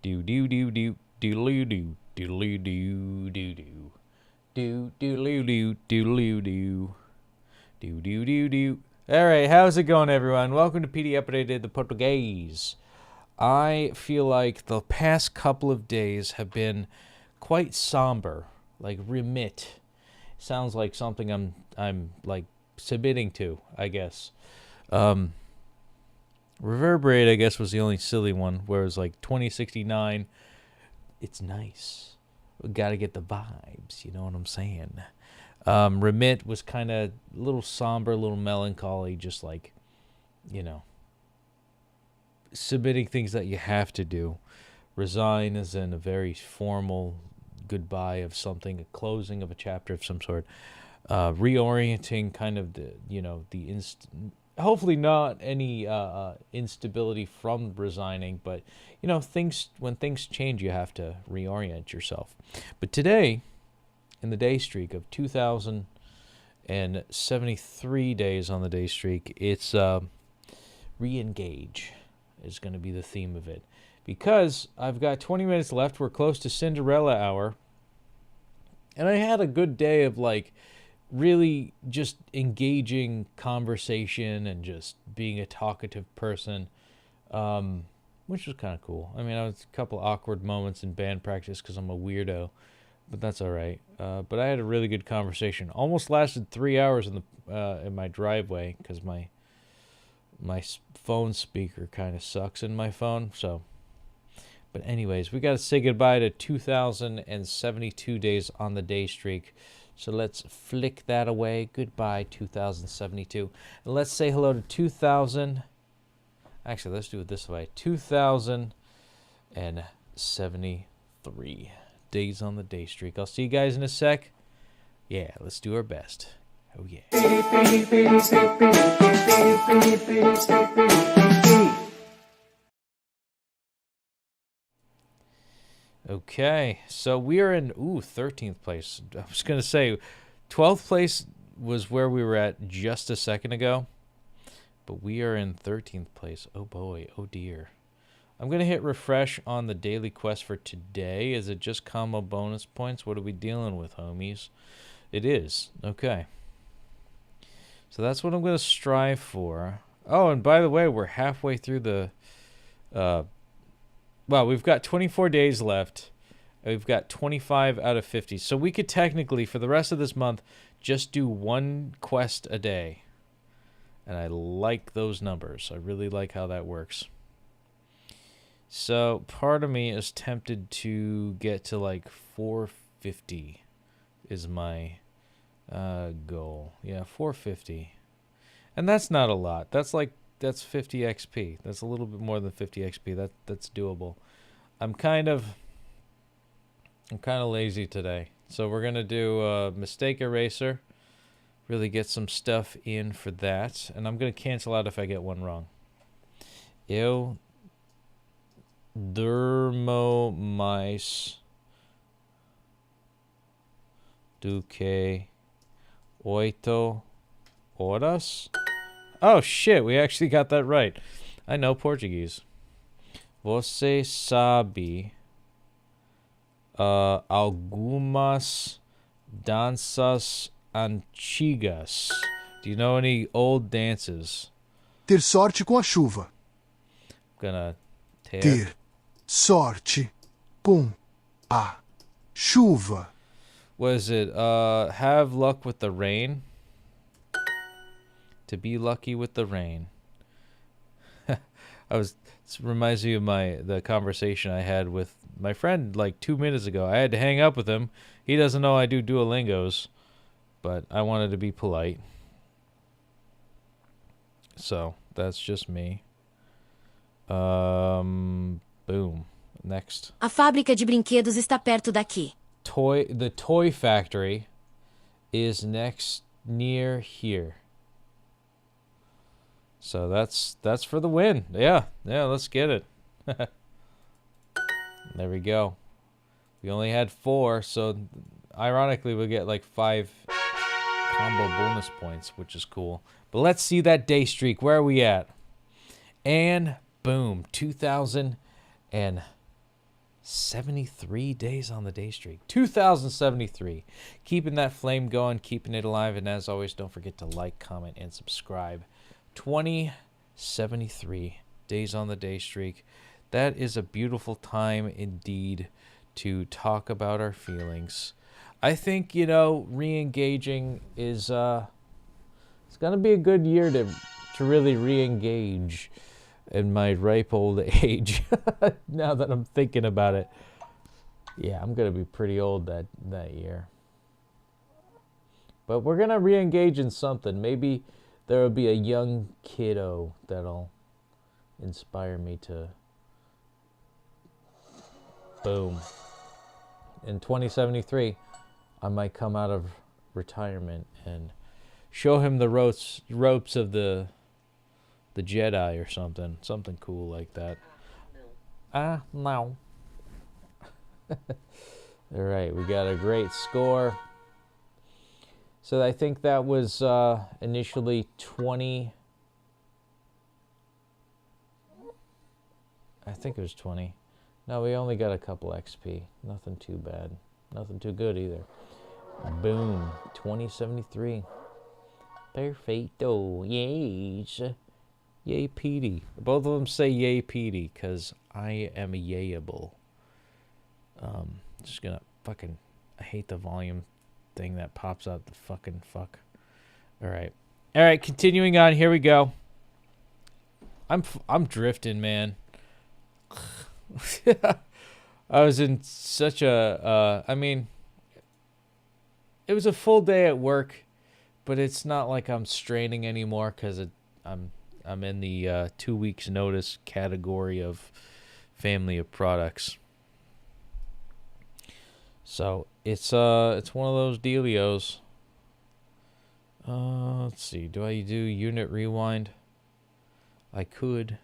Do do do do do do do do do do do do do do do do do do do. All right, how's it going, everyone? Welcome to Petey Aprendendo Português. I feel like the past couple of days have been quite somber, like remit. Sounds like something I'm like submitting to, I guess. Reverberate, I guess, was the only silly one, whereas like 2069, it's nice. We gotta get the vibes, you know what I'm saying? Remit was kind of a little somber, a little melancholy, just like, you know, submitting things that you have to do. Resign is in a very formal goodbye of something, a closing of a chapter of some sort. Reorienting kind of the, you know, hopefully not any instability from resigning, but, you know, when things change, you have to reorient yourself. But today, in the day streak of 2,073 days on the day streak, it's Reengage is going to be the theme of it. Because I've got 20 minutes left, we're close to Cinderella hour, and I had a good day of, like, really just engaging conversation and just being a talkative person, which was kind of cool. I mean, I was a couple awkward moments in band practice because I'm a weirdo, but that's all right. But I had a really good conversation. Almost lasted 3 hours in my driveway because my phone speaker kind of sucks in my phone. So, but anyways, we got to say goodbye to 2,072 days on the day streak. So let's flick that away. Goodbye, 2072. And let's say hello to 2,000. Actually, let's do it this way. 2,073 days on the day streak. I'll see you guys in a sec. Yeah, let's do our best. Oh, yeah. Okay, so we are in 13th place. I was gonna say 12th place was where we were at just a second ago, but we are in 13th place. Oh boy, oh dear. I'm gonna hit refresh on the daily quest for today. Is it just combo bonus points? What are we dealing with, homies? It is. Okay, so that's what I'm gonna strive for. Oh, and by the way, we're halfway through the well, we've got 24 days left. We've got 25 out of 50. So we could technically, for the rest of this month, just do one quest a day. And I like those numbers. I really like how that works. So part of me is tempted to get to like 450 is my goal. Yeah, 450. And that's not a lot. That's 50 XP. That's a little bit more than 50 XP. That's doable. I'm kind of lazy today. So we're going to do Mistake Eraser. Really get some stuff in for that. And I'm going to cancel out if I get one wrong. Eu durmo mais do que 8 horas. Oh, shit, we actually got that right. I know Portuguese. Você sabe algumas danças antigas? Do you know any old dances? Ter sorte com a chuva. I'm gonna ter sorte com a chuva. Was it have luck with the rain? To be lucky with the rain. This reminds me of the conversation I had with my friend like 2 minutes ago. I had to hang up with him. He doesn't know I do Duolingos, but I wanted to be polite. So that's just me. Boom. Next. A fábrica de brinquedos está perto daqui. The toy factory is near here. So that's for the win. Yeah, let's get it. There we go. We only had 4, so ironically we'll get like 5 combo bonus points, which is cool. But let's see that day streak. Where are we at? And boom, 2,000 and 73 days on the day streak. 2073. Keeping that flame going, keeping it alive. And as always, don't forget to like, comment, and subscribe. 2073 days on the day streak. That is a beautiful time indeed to talk about our feelings. I think, re-engaging is it's going to be a good year to really re-engage in my ripe old age. Now that I'm thinking about it. Yeah, I'm going to be pretty old that year. But we're going to re-engage in something. Maybe there will be a young kiddo that'll inspire me to boom. In 2073, I might come out of retirement and show him the ropes of the Jedi or something cool like that. No. All right, we got a great score. So I think that was initially 20. I think it was 20. No, we only got a couple XP. Nothing too bad. Nothing too good either. Boom. 2073. Perfecto. Yes. Yay, Petey. Both of them say yay, Petey, because I am yayable. Just gonna I hate the volume thing that pops out the fucking fuck. Alright, continuing on. Here we go. I'm drifting, man. I was in such a, it was a full day at work, but it's not like I'm straining anymore because I'm in the 2 weeks notice category of family of products. So it's one of those dealios. Let's see. Do I do unit rewind? I could.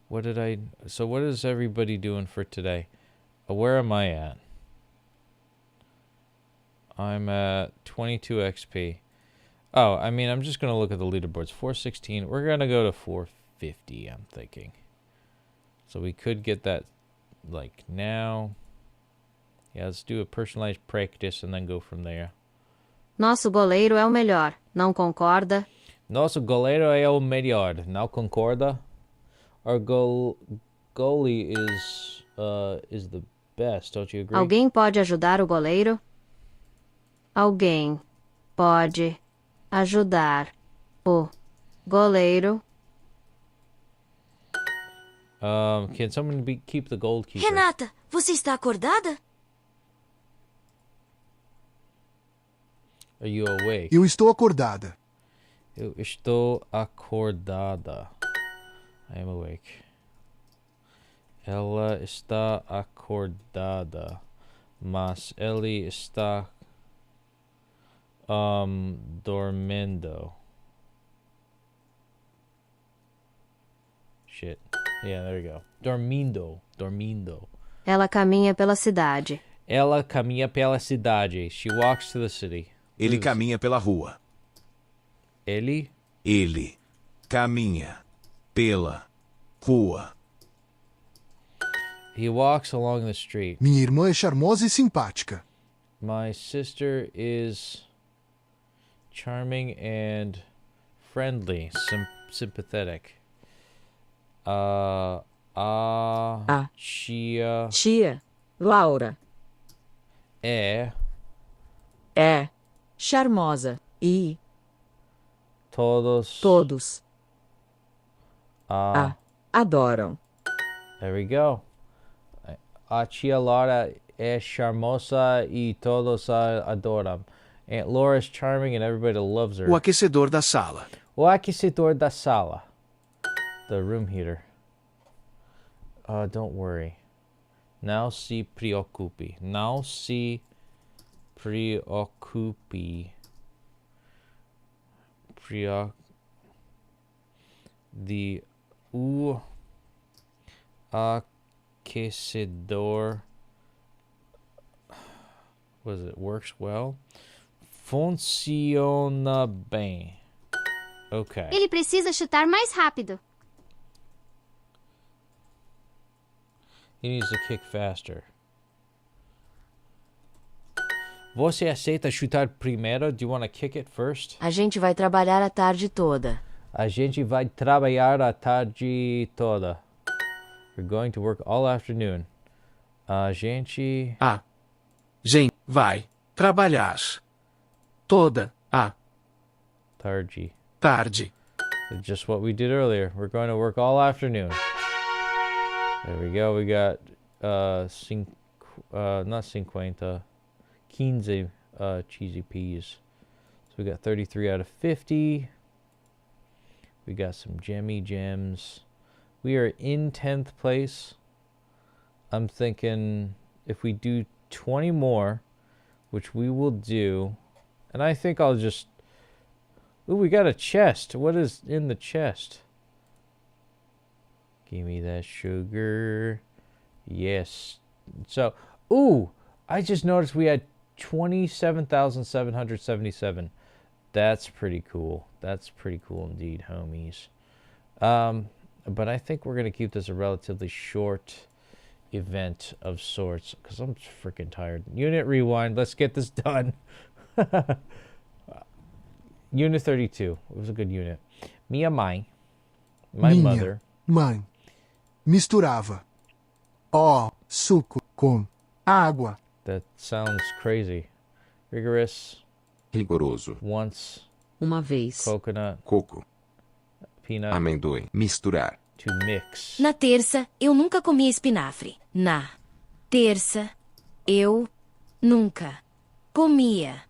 What is everybody doing for today? Where am I at? I'm at 22 XP. Oh, I'm just going to look at the leaderboards. 416. We're going to go to 450, I'm thinking. So we could get that, like, now. Yeah, let's do a personalized practice and then go from there. Nosso goleiro é o melhor, não concorda? Nosso goleiro é o melhor, não concorda? Our goalie is the best, don't you agree? Alguém pode ajudar o goleiro? Alguém pode ajudar o goleiro? Can someone keep the goalkeeper? Renata, você está acordada? Are you awake? Eu estou acordada. Eu estou acordada. I am awake. Ela está acordada. Mas ele está dormindo. Shit. Yeah, there you go. Dormindo. Ela caminha pela cidade. Ela caminha pela cidade. She walks to the city. Ele caminha pela rua. Ele caminha pela rua. He walks along the street. Minha irmã é charmosa e simpática. My sister is charming and friendly, sympathetic. Tia Laura é charmosa e todos a adoram. There we go. A tia Laura é charmosa e todos a adoram. Aunt Laura is charming and everybody loves her. O aquecedor da sala. O aquecedor da sala. The room heater. Don't worry. Não se preocupe. Não se preocupe. O aquecedor works well. Funciona bem. Okay. Ele precisa chutar mais rápido. He needs to kick faster. Você aceita chutar primeiro? Do you want to kick it first? A gente vai trabalhar a tarde toda. A gente vai trabalhar a tarde toda. We're going to work all afternoon. A gente... A gente vai trabalhar toda a Tarde. tarde. Just what we did earlier. We're going to work all afternoon. There we go. We got not 50, 15 cheesy peas. So we got 33 out of 50. We got some Jemmy Gems. We are in 10th place. I'm thinking if we do 20 more, which we will do, and I think I'll just... Ooh, we got a chest. What is in the chest? Give me that sugar. Yes. So, ooh, I just noticed we had 27,777. That's pretty cool. That's pretty cool indeed, homies. But I think we're going to keep this a relatively short event of sorts because I'm freaking tired. Unit rewind. Let's get this done. Unit 32. It was a good unit. Minha mãe, my Minha mother, mãe misturava o suco com água. that sounds crazy. Rigorous, rigoroso, once, Uma vez. coconut, coco, peanut, amendoim, misturar, to mix. Na terça, eu nunca comi espinafre. Na terça, eu nunca comia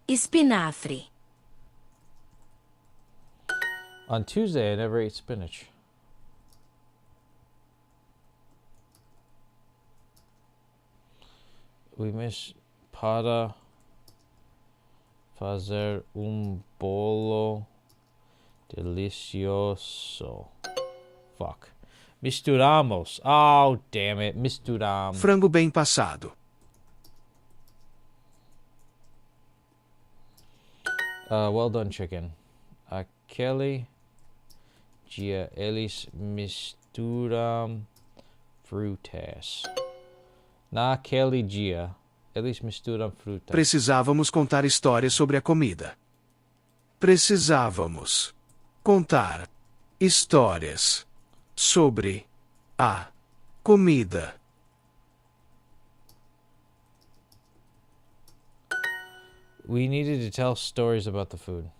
espinafre. On Tuesday, I never ate spinach. We miss para fazer bolo delicioso. Fuck. Misturamos. Oh, damn it. Misturamos. Frango bem passado. Well done, chicken. Aquele dia eles misturam frutas. Naquele dia eles misturam frutas. Precisávamos contar histórias sobre a comida. Precisávamos contar histórias sobre a comida. We needed to tell stories about the food.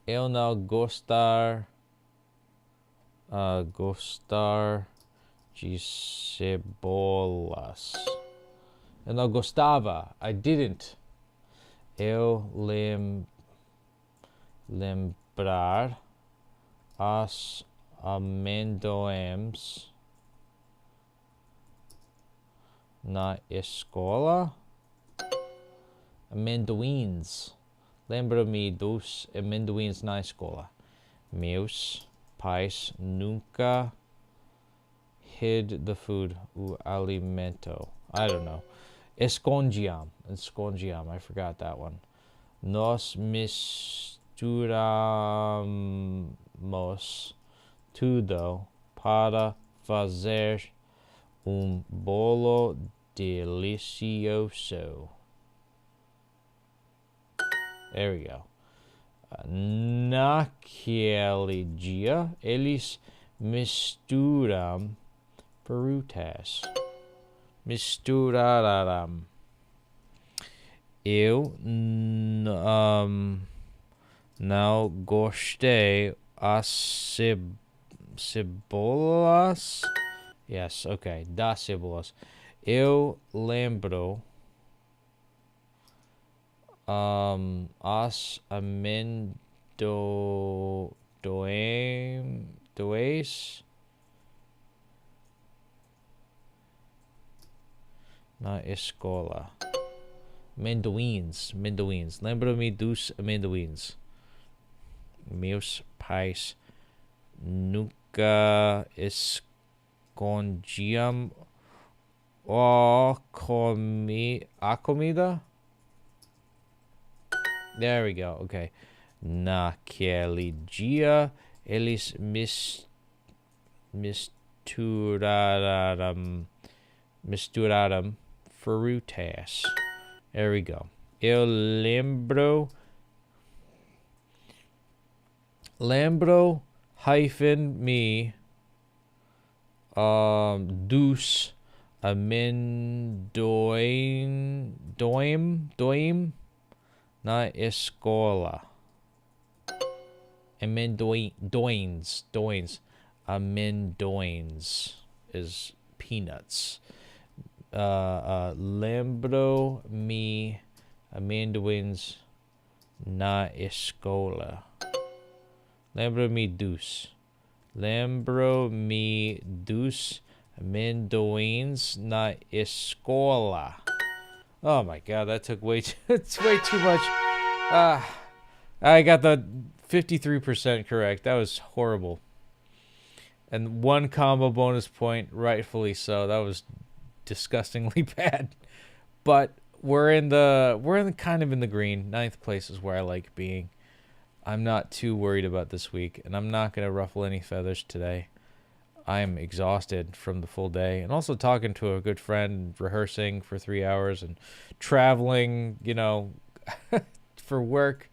Eu não gostar de cebolas. Eu não gostava. I didn't. Eu lembrar as amendoins na escola. Amendoins. Lembro-me dos amendoins na escola. Meus pais nunca hid the food, o alimento. I don't know. Escondiam. Escondiam. I forgot that one. Nós misturamos tudo para fazer bolo delicioso. There we go. Naquele dia, eles misturam frutas. Misturaram. Eu não gostei as cebolas. Yes, okay, das cebolas. Eu lembro as amendoins na escola. Amendoins. Lembro-me dos amendoins. Meus pais nunca escondiam a comida. There we go. Okay. Naquele dia, eles misturaram frutas. There we go. Eu lembro hyphen me dos amendoim na escola. Amendoins. Amendoins is peanuts. Lembro me amendoins na escola. Lembro me dos. Lembro me dos amendoins na escola. Oh my god, that took it's way too much. I got the 53% correct. That was horrible. And 1 combo bonus point, rightfully so. That was disgustingly bad. But we're kind of in the green. 9th place is where I like being. I'm not too worried about this week, and I'm not going to ruffle any feathers today. I'm exhausted from the full day, and also talking to a good friend, rehearsing for 3 hours, and traveling, for work.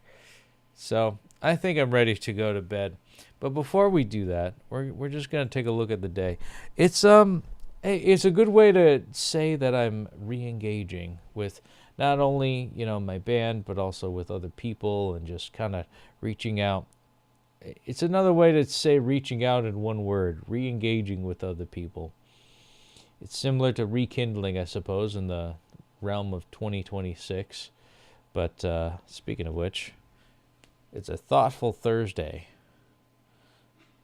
So I think I'm ready to go to bed. But before we do that, we're just going to take a look at the day. It's a good way to say that I'm re-engaging with not only, my band, but also with other people, and just kind of reaching out. It's another way to say reaching out in one word, re-engaging with other people. It's similar to rekindling, I suppose, in the realm of 2026. But speaking of which, it's a thoughtful Thursday.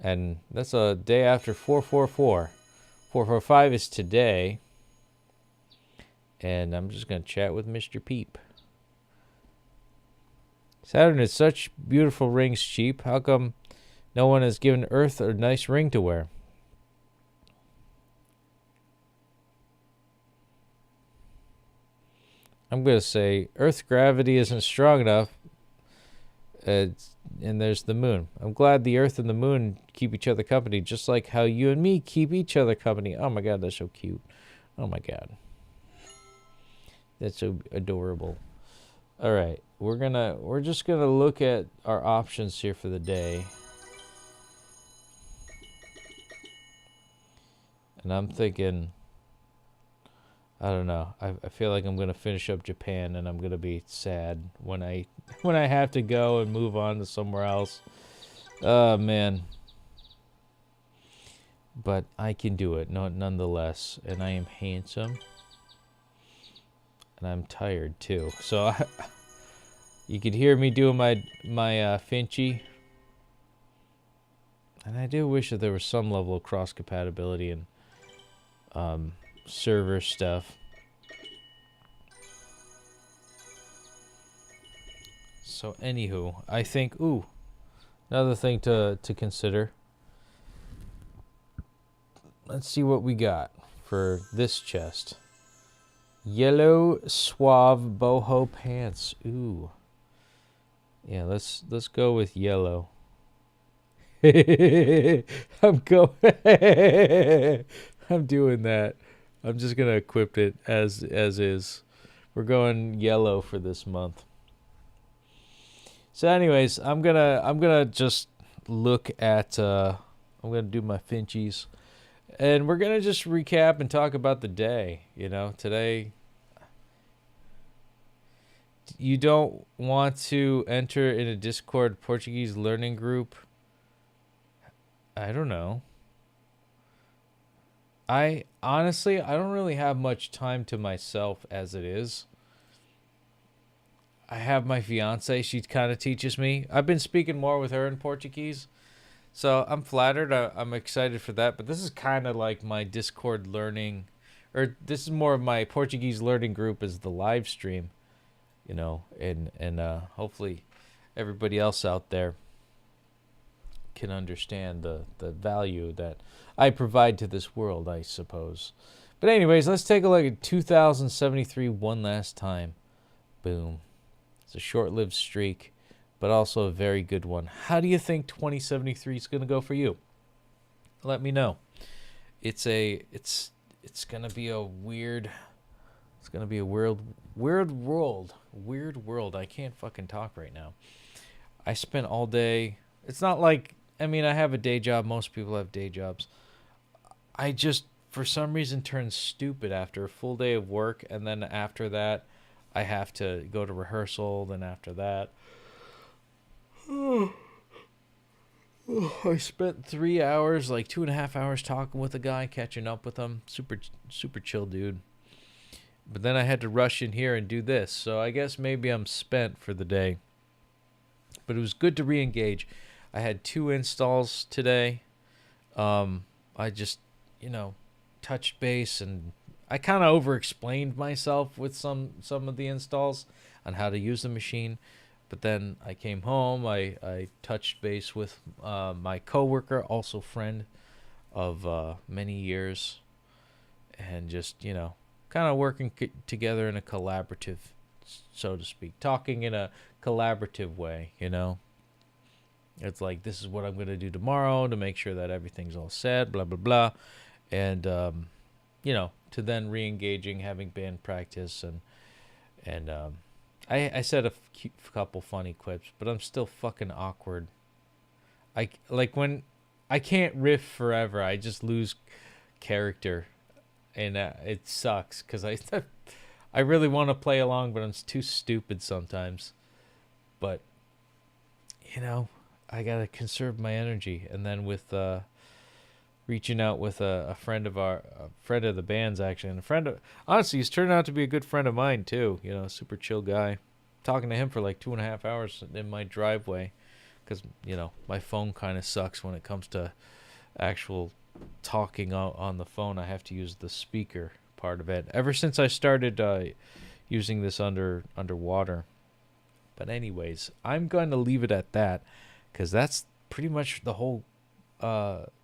And that's a day after 444. 445 is today. And I'm just going to chat with Mr. Peep. Saturn is such beautiful rings cheap. How come no one has given Earth a nice ring to wear? I'm going to say Earth's gravity isn't strong enough. And there's the moon. I'm glad the Earth and the moon keep each other company, just like how you and me keep each other company. Oh my god, that's so cute. Oh my god. That's so adorable. All right, we're just gonna look at our options here for the day. And I'm thinking, I don't know. I feel like I'm gonna finish up Japan, and I'm gonna be sad when I have to go and move on to somewhere else. Oh man. But I can do it, nonetheless. And I am handsome, and I'm tired too. So you could hear me doing my Finchy. And I do wish that there was some level of cross compatibility and server stuff. So anywho, I think another thing to consider. Let's see what we got for this chest. Yellow suave boho pants. Ooh. Yeah, let's go with yellow. I'm doing that. I'm just gonna equip it as is. We're going yellow for this month. So anyways, I'm gonna just look at I'm gonna do my Finchies, and we're gonna just recap and talk about the day. Today you don't want to enter in a Discord Portuguese learning group. I don't know. I don't really have much time to myself as it is. I have my fiance. She kind of teaches me. I've been speaking more with her in Portuguese. So I'm flattered. I'm excited for that. But this is kind of like my Discord learning. Or this is more of my Portuguese learning group as the live stream. And hopefully everybody else out there can understand the value that I provide to this world, I suppose. But anyways, let's take a look at 2073 one last time. Boom. It's a short-lived streak, but also a very good one. How do you think 2073 is going to go for you? Let me know. it's gonna be a weird. It's gonna be a weird world. Weird world. I can't fucking talk right now. I spent all day. It's not like, I mean, I have a day job. Most people have day jobs. I just, for some reason, turned stupid after a full day of work, and then after that, I have to go to rehearsal. Then after that, I spent 3 hours, like 2.5 hours, talking with a guy, catching up with him. Super chill dude. But then I had to rush in here and do this, so I guess maybe I'm spent for the day. But it was good to re-engage. I had 2 installs today. I just, touched base, and I kind of over-explained myself with some of the installs on how to use the machine. But then I came home. I touched base with my coworker, also friend of many years, and just, kind of working together in a collaborative, so to speak, talking in a collaborative way, It's like, this is what I'm going to do tomorrow to make sure that everything's all set, blah, blah, blah. And, to then re-engaging, having band practice. And I said a couple funny quips, but I'm still fucking awkward. When I can't riff forever, I just lose character. And it sucks because I really want to play along, but I'm too stupid sometimes. But, I got to conserve my energy. And then with reaching out with a friend of the band's, actually, and honestly, he's turned out to be a good friend of mine too. Super chill guy. Talking to him for like 2.5 hours in my driveway because, my phone kind of sucks when it comes to actual talking on the phone. I have to use the speaker part of it ever since I started using this underwater. But anyways, I'm going to leave it at that because that's pretty much the whole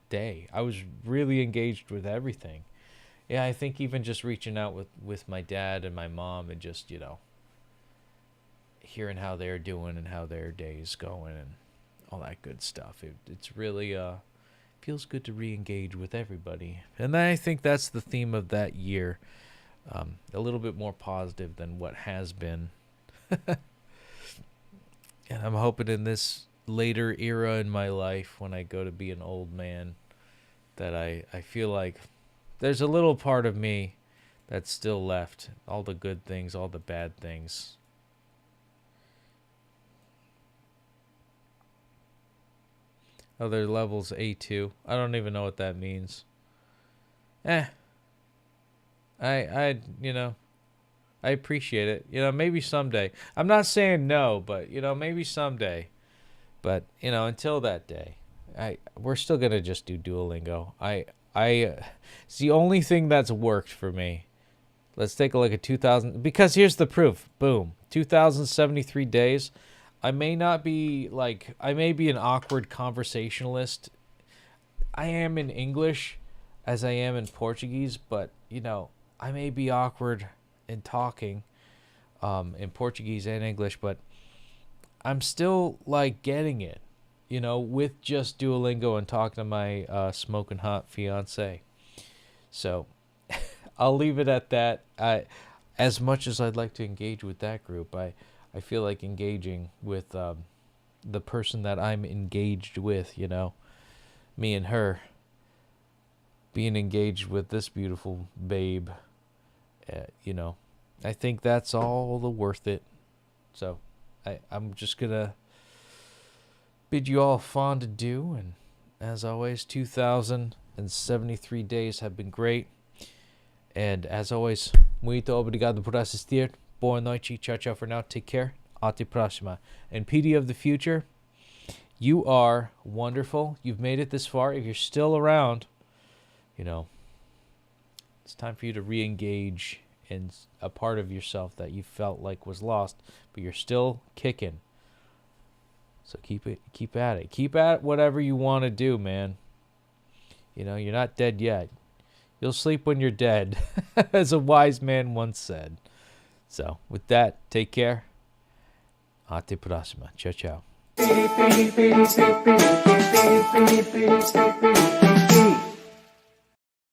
day. I was really engaged with everything. Yeah, I think even just reaching out with my dad and my mom and just, hearing how they're doing and how their day's going and all that good stuff. It's really feels good to re-engage with everybody. And I think that's the theme of that year. A little bit more positive than what has been. And I'm hoping in this later era in my life, when I go to be an old man, that I feel like there's a little part of me that's still left. All the good things, all the bad things. Other levels A2. I don't even know what that means. I appreciate it. Maybe someday. I'm not saying no, but maybe someday. But until that day, we're still gonna just do Duolingo. It's the only thing that's worked for me. Let's take a look at 2000, because here's the proof. Boom. 2073 days. I may be an awkward conversationalist. I am in English as I am in Portuguese, but, I may be awkward in talking in Portuguese and English, but I'm still, getting it, with just Duolingo and talking to my smoking hot fiance. So I'll leave it at that. As much as I'd like to engage with that group, I feel like engaging with the person that I'm engaged with, me and her, being engaged with this beautiful babe, I think that's all the worth it. So I'm just going to bid you all fond adieu. And as always, 2073 days have been great. And as always, muito obrigado por assistir. Boa noite. Ciao, ciao for now. Take care. Até próxima. And PD of the future, you are wonderful. You've made it this far. If you're still around, it's time for you to re-engage in a part of yourself that you felt like was lost, but you're still kicking. So keep at it. Keep at whatever you want to do, man. You're not dead yet. You'll sleep when you're dead, as a wise man once said. So, with that, take care. Até próxima. Ciao, ciao.